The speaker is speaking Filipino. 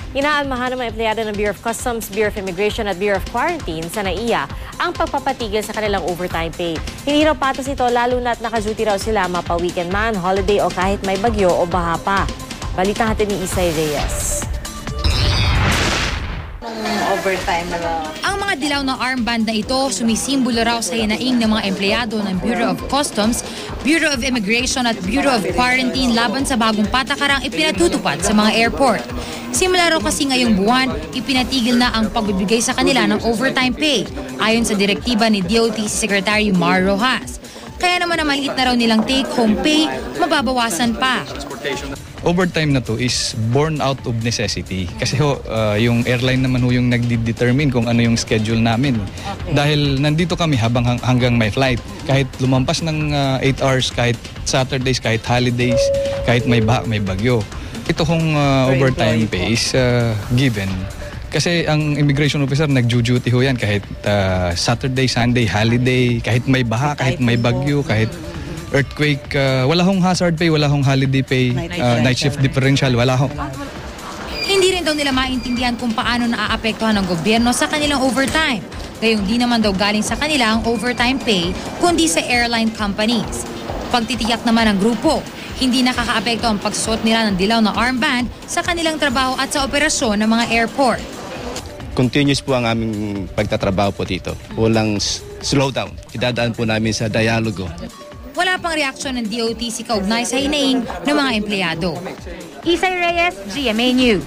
Inaalmahan ng mga empleyado ng Bureau of Customs, Bureau of Immigration at Bureau of Quarantine sa NAIA ang pagpapatigil sa kanilang overtime pay. Hindi raw patas ito lalo na't naka-duty raw sila mapa-weekend man, holiday o kahit may bagyo o baha pa. Balita natin ni Isay Reyes. Overtime na ba? Ang mga dilaw na armband na ito sumisimbolo raw sa hinaing ng mga empleyado ng Bureau of Customs, Bureau of Immigration at Bureau of Quarantine laban sa bagong patakarang ipinatutupad sa mga airport. Simula raw kasi ngayong buwan, ipinatigil na ang pagbibigay sa kanila ng overtime pay ayon sa direktiba ni DOT Secretary Mar Rojas. Kaya naman ang maliit na raw nilang take-home pay, mababawasan pa. Overtime na to is born out of necessity. Kasi yung airline naman yung nagdedetermine kung ano yung schedule namin. Okay. Dahil nandito kami hanggang may flight. Kahit lumampas ng 8 hours, kahit Saturdays, kahit holidays, kahit may baha, may bagyo. Ito kong overtime pay is given. Kasi ang immigration officer nag-duty ho yan kahit Saturday, Sunday, holiday, kahit may baha, kahit may bagyo, kahit earthquake, wala hong hazard pay, wala hong holiday pay, night shift differential, wala hong. Hindi rin daw nila maintindihan kung paano naaapektuhan ng gobyerno sa kanilang overtime. Gayong di naman daw galing sa kanila ang overtime pay, kundi sa airline companies. Pagtitiyak naman ng grupo, hindi nakakaapekto ang pagsuot nila ng dilaw na armband sa kanilang trabaho at sa operasyon ng mga airport. Continuous po ang aming pagtatrabaho po dito. Walang slowdown. Idadaan po namin sa dialogo. Wala pang reaksyon ng DOTC kaugnay sa hinaing ng mga empleyado. Isay Reyes, GMA News.